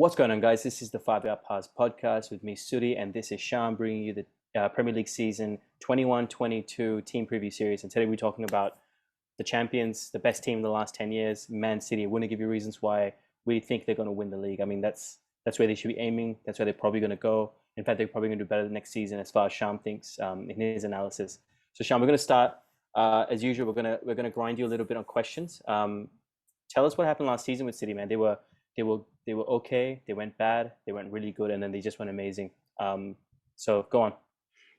What's going on, guys? This is the 5 Hour Pass podcast with me, Suddy, and this is Shyam bringing you the Premier League season 21-22 team preview series. And today we're talking about the champions, the best team in the last 10 years, Man City. We're going to give you reasons why we think they're going to win the league. I mean, that's where they should be aiming. That's where they're probably going to go. In fact, they're probably going to do better the next season, as far as Shyam thinks in his analysis. So, Shyam, we're going to start as usual. We're gonna grind you a little bit on questions. Tell us what happened last season with City, man. They were okay. They went bad. They went really good, and then they just went amazing. So go on.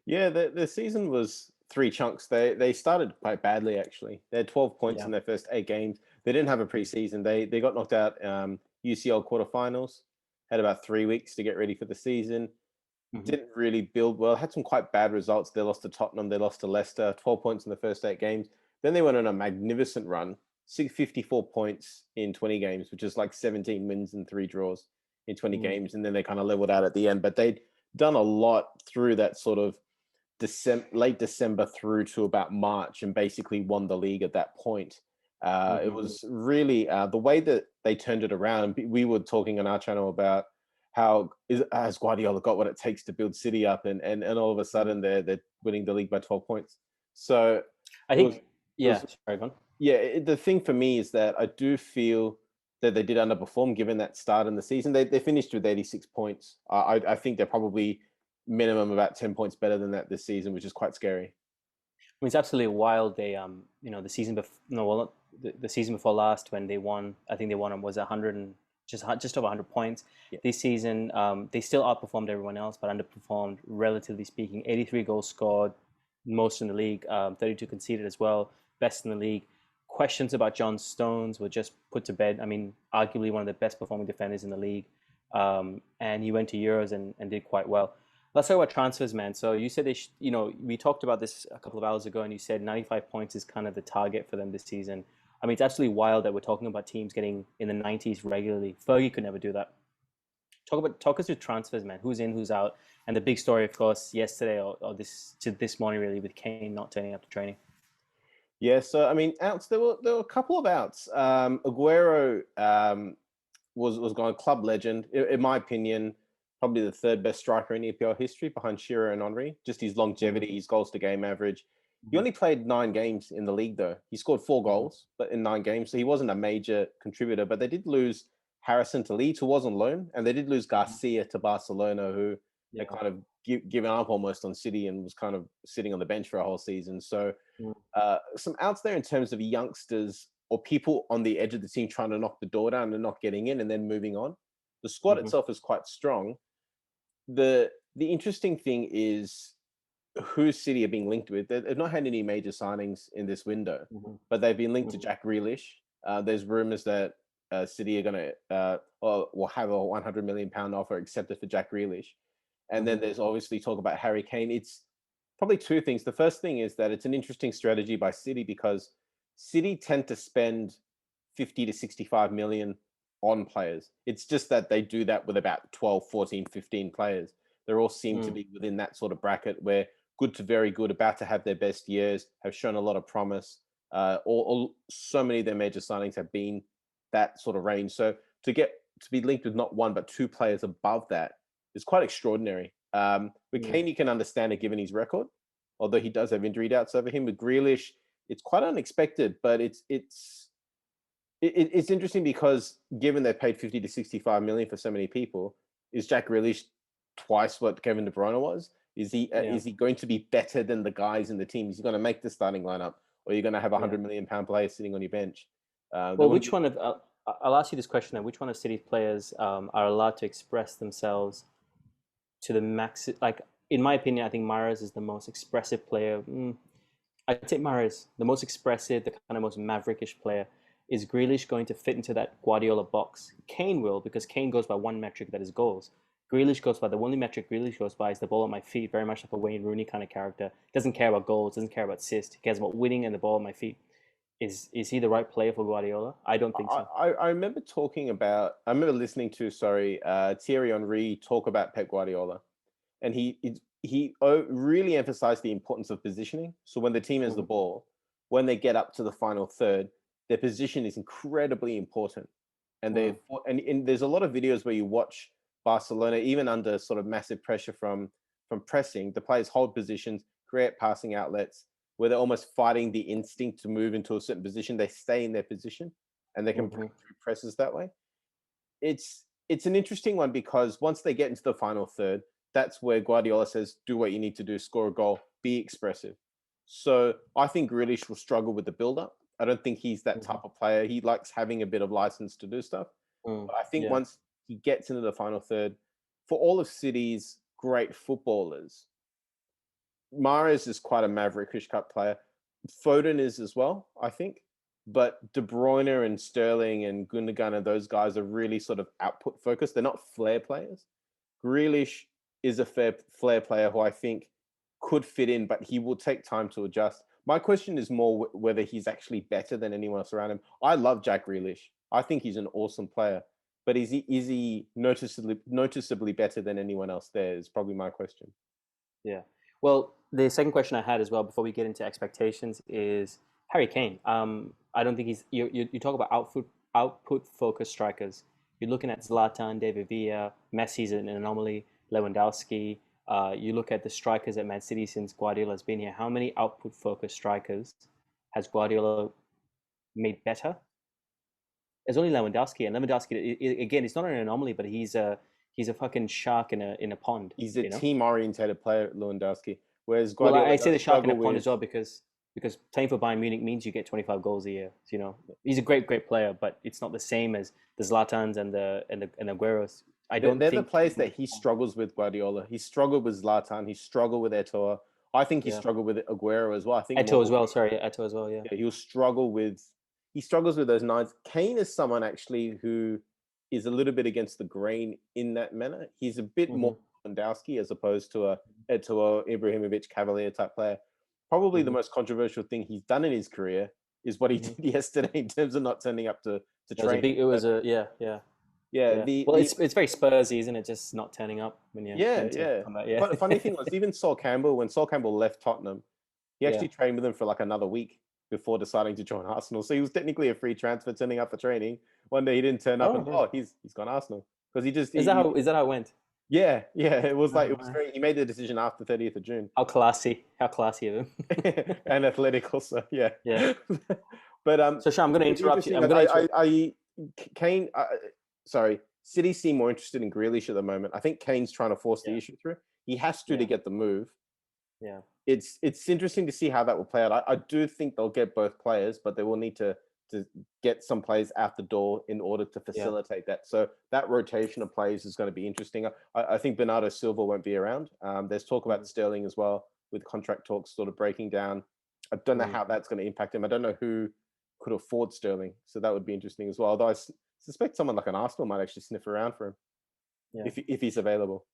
Yeah, the season was three chunks. They started quite badly, actually. They had 12 points Yeah. in their first 8 games. They didn't have a preseason. They got knocked out UCL quarterfinals. Had about 3 weeks to get ready for the season. Mm-hmm. Didn't really build well. Had some quite bad results. They lost to Tottenham. They lost to Leicester. 12 points in the first 8 games. Then they went on a magnificent run. 54 points in 20 games, which is like 17 wins and 3 draws in 20 games. And then they kind of leveled out at the end. But they'd done a lot through that sort of late December through to about March, and basically won the league at that point. It was really the way that they turned it around. We were talking on our channel about has Guardiola got what it takes to build City up, and all of a sudden they're winning the league by 12 points. So I it was, think, yeah, sorry, go on. yeah, the thing for me is that I do feel that they did underperform given that start in the season. They finished with 86 points. I think they're probably minimum about 10 points better than that this season, which is quite scary. I mean, it's absolutely wild. They, the season before, no, well, not the season before last when they won, I think they won was 100 and just over 100 points. Yeah. This season, they still outperformed everyone else, but underperformed relatively speaking. 83 goals scored, most in the league. 32 conceded as well, best in the league. Questions about John Stones were just put to bed. I mean, arguably one of the best performing defenders in the league. And he went to Euros and did quite well. Let's talk about transfers, man. So you said we talked about this a couple of hours ago, and you said 95 points is kind of the target for them this season. I mean, it's absolutely wild that we're talking about teams getting in the 90s regularly. Fergie could never do that. Talk us through transfers, man. Who's in, who's out, and the big story, of course, yesterday or this morning, really, with Kane not turning up to training. Yeah, so I mean, outs. There were a couple of outs. Aguero was gone, club legend, in my opinion, probably the third best striker in EPL history behind Shearer and Henry. Just his longevity, his goals to game average. He only played 9 games in the league, though. He scored 4 goals, but in 9 games, so he wasn't a major contributor. But they did lose Harrison to Leeds, who was on loan, and they did lose Garcia to Barcelona, who they kind of given up almost on City and was kind of sitting on the bench for a whole season. So some outs there in terms of youngsters or people on the edge of the team trying to knock the door down and not getting in and then moving on. The squad itself is quite strong. The interesting thing is who City are being linked with. They've not had any major signings in this window, but they've been linked to Jack Grealish. There's rumors that City are going to will have a £100 million offer accepted for Jack Grealish. And then there's obviously talk about Harry Kane. It's probably 2 things. The first thing is that it's an interesting strategy by City because City tend to spend 50 to 65 million on players. It's just that they do that with about 12, 14, 15 players. They all seem to be within that sort of bracket where good to very good, about to have their best years, have shown a lot of promise. So many of their major signings have been that sort of range. So to be linked with not 1 but 2 players above that is quite extraordinary. With Kane, you can understand it given his record, although he does have injury doubts over him. With Grealish, it's quite unexpected, but it's interesting because given they paid 50 to 65 million for so many people, is Jack Grealish twice what Kevin De Bruyne was? Is he going to be better than the guys in the team? Is he going to make the starting lineup, or are you going to have £100 million player sitting on your bench? Well, which one of I'll ask you this question now. Which one of City's players are allowed to express themselves to the max? Like, in my opinion, I think Mahrez is the most expressive player. I'd take Mahrez, the most expressive, the kind of most maverickish player. Is Grealish going to fit into that Guardiola box? Kane will, because Kane goes by one metric, that is goals. Grealish goes by, the only metric Grealish goes by is the ball at my feet, very much like a Wayne Rooney kind of character. Doesn't care about goals, doesn't care about assists. He cares about winning and the ball at my feet. Is he the right player for Guardiola? I don't think so. I remember listening to Thierry Henry talk about Pep Guardiola, and he really emphasized the importance of positioning. So when the team has the ball, when they get up to the final third, their position is incredibly important. and Mm. and there's a lot of videos where you watch Barcelona, even under sort of massive pressure from pressing, the players hold positions, create passing outlets where they're almost fighting the instinct to move into a certain position. They stay in their position and they can break Hmm. through presses that way. It's an interesting one because once they get into the final third, that's where Guardiola says, "Do what you need to do, score a goal, be expressive." So I think Grealish will struggle with the build-up. I don't think he's that Hmm. type of player. He likes having a bit of license to do stuff. Mm. But I think Yeah. once he gets into the final third, for all of City's great footballers, Mahrez is quite a maverickish cut player. Foden is as well, I think. But De Bruyne and Sterling and Gundogan and those guys are really sort of output focused. They're not flair players. Grealish is a fair flair player who I think could fit in, but he will take time to adjust. My question is more whether he's actually better than anyone else around him. I love Jack Grealish. I think he's an awesome player, but is he noticeably better than anyone else there? Is probably my question. Yeah. Well, the second question I had as well before we get into expectations is Harry Kane. I don't think he's you talk about output focused strikers. You're looking at Zlatan, David Villa, Messi's an anomaly, Lewandowski. You look at the strikers at Man City since Guardiola's been here. How many output focused strikers has Guardiola made better? There's only Lewandowski, and Lewandowski again, it's not an anomaly, but he's a fucking shark in a pond, He's a you know. team-orientated player, Lewandowski, whereas Well, Guardiola I say does the shark in a struggle pond as with. well because playing for Bayern Munich means you get 25 goals a year. You know, he's a great player, but it's not the same as the Zlatans and the Agueros. I don't They're the think. players that he struggles with, Guardiola. He struggled with Zlatan. He struggled with Eto'o. I think he Yeah, struggled with Aguero as well. I think Eto as more. well. Sorry, Eto as well. Yeah. Yeah, he'll struggle with. He struggles with those nines. Kane is someone actually who is a little bit against the grain in that manner. He's a bit more Hmm. Lewandowski as opposed to a Eto'o, Ibrahimovic, Cavalier type player. Probably the Hmm. most controversial thing he's done in his career is what he Hmm. did yesterday in terms of not turning up to It was a training. big. It But was a yeah. yeah, Yeah. Well, it's very Spursy, isn't it? Just not turning up when you're yeah, meant to yeah. come out. Yeah. Funny thing was, even Sol Campbell, when Sol Campbell left Tottenham, he Yeah. actually trained with them for like another week before deciding to join Arsenal. So he was technically a free transfer, turning up for training. One day he didn't turn up, Oh and yeah. he's gone Arsenal because he just Is that how it went? yeah, yeah. It was like Oh, it was my. very. He made the decision after 30th of June, How classy! How classy of him. and athletic also. Yeah, Yeah. but So, Sean, I'm going to it's interrupt you. interesting. I'm going to interrupt. Kane. Sorry, City seem more interested in Grealish at the moment. I think Kane's trying to force the Yeah. issue through. He has to Yeah. get the move. Yeah. It's interesting to see how that will play out. I do think they'll get both players, but they will need to get some players out the door in order to Yeah. facilitate that. So that rotation of players is going to be interesting. I think Bernardo Silva won't be around. There's talk about Mm. Sterling as well, with contract talks sort of breaking down. I don't know Mm. how that's going to impact him. I don't know who could afford Sterling, so that would be interesting as well. Although suspect someone like an Arsenal might actually sniff around for him Yeah. if he's available.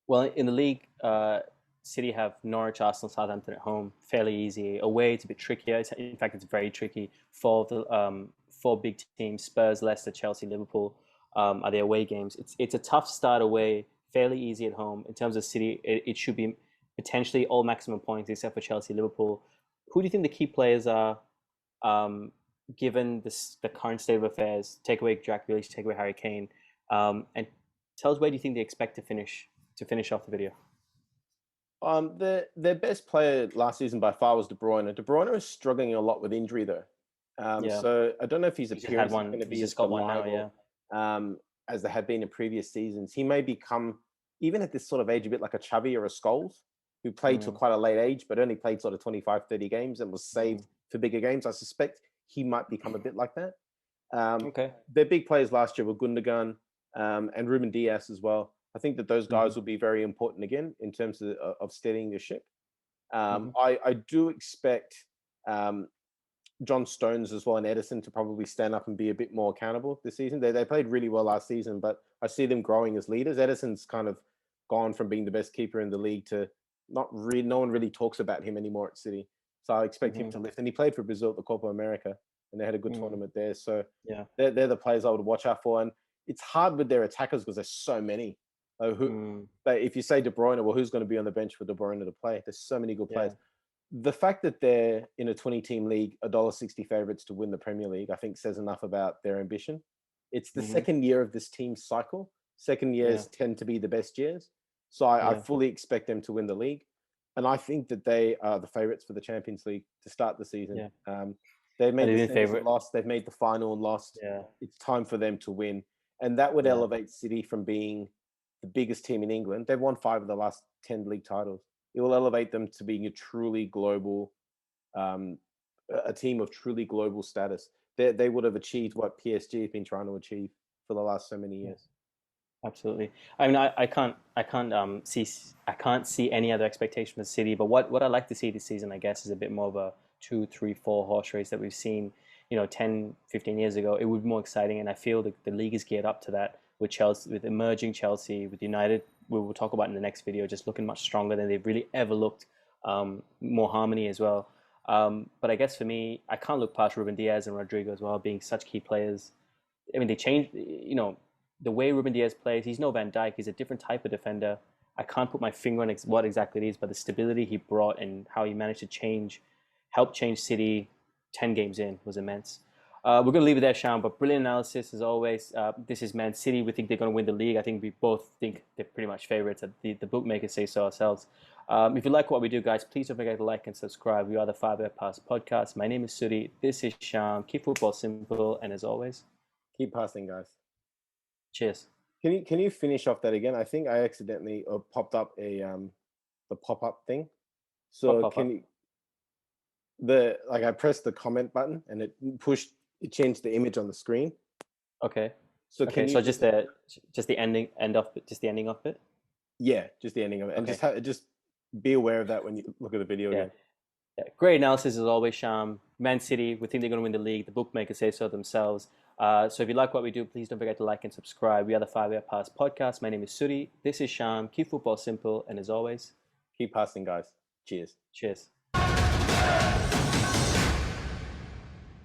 Well, in the league, City have Norwich, Arsenal, Southampton at home, fairly easy. Away, it's a bit trickier. In fact, it's very tricky. Four big teams: Spurs, Leicester, Chelsea, Liverpool are the away games. It's a tough start away, fairly easy at home. In terms of City, it should be potentially all maximum points except for Chelsea, Liverpool. Who do you think the key players are? Um, given the current state of affairs, take away Jack Grealish, take away Harry Kane, and tell us where do you think they expect to finish off the video? Their best player last season by far was De Bruyne. De Bruyne is struggling a lot with injury though, Yeah, so I don't know if his he's just had appearance is one. going to He's be just as got one now. Yeah. reliable as they have been in previous seasons. He may become, even at this sort of age, a bit like a Xavi or a Scholes, who played to Mm, quite a late age, but only played sort of 25, 30 games and was mm. saved for bigger games. I suspect he might become a bit like that. Okay. Their big players last year were Gundogan and Ruben Diaz as well. I think that those Hmm. guys will be very important again in terms of steadying the ship. Hmm. I do expect John Stones as well and Edison to probably stand up and be a bit more accountable this season. They played really well last season, but I see them growing as leaders. Edison's kind of gone from being the best keeper in the league to not really. No one really talks about him anymore at City. So I expect him Hmm. to lift. And he played for Brazil at the Copa America, and they had a good Hmm. tournament there. So Yeah. they're the players I would watch out for. And it's hard with their attackers because there's so many. Mm, But if you say De Bruyne, well, who's going to be on the bench for De Bruyne to play? There's so many good yeah. players. The fact that they're in a 20-team league, $1.60 favourites to win the Premier League, I think says enough about their ambition. It's the Mm-hmm. second year of this team's cycle. Second years tend to be the best years. So I fully expect them to win the league. And I think that they are the favourites for the Champions League to start the season. They've made the semis and lost. They've made the final and lost. Yeah. It's time for them to win. And that would elevate City from being the biggest team in England. They've won 5 of the last 10 league titles. It will elevate them to being a truly global, a team of truly global status. They would have achieved what PSG has been trying to achieve for the last so many years. Absolutely. I mean, I can't see any other expectation for City. But what I like to see this season, I guess, is a bit more of a 2, 3, 4 horse race that we've seen, 10, 15 years ago. It would be more exciting, and I feel the league is geared up to that with Chelsea, with emerging Chelsea, with United. We will talk about in the next video, just looking much stronger than they've really ever looked. More harmony as well. But I guess for me, I can't look past Ruben Diaz and Rodrigo as well, being such key players. I mean, they changed, the way Ruben Diaz plays. He's no Van Dijk. He's a different type of defender. I can't put my finger on what exactly it is, but the stability he brought and how he managed to help change City 10 games in was immense. We're going to leave it there, Shyam, but brilliant analysis as always. This is Man City. We think they're going to win the league. I think we both think they're pretty much favourites. The bookmakers say so ourselves. If you like what we do, guys, please don't forget to like and subscribe. We are the 5 Hour Pass podcast. My name is Suddy. This is Shyam. Keep football simple, and as always, keep passing, guys. Cheers. Can you finish off that again? I think I accidentally popped up the pop-up thing. So I pressed the comment button and it changed the image on the screen. Okay. So just the ending of it. Yeah, just the ending of it, and just be aware of that when you look at the video again. Yeah. Great analysis as always, Shyam. Man City, we think they're going to win the league. The bookmakers say so themselves. So if you like what we do, please don't forget to like and subscribe. We are the 5 Hour Pass podcast. My name is Suddy. This is Shyam. Keep football simple, and as always, keep passing, guys. Cheers. Cheers.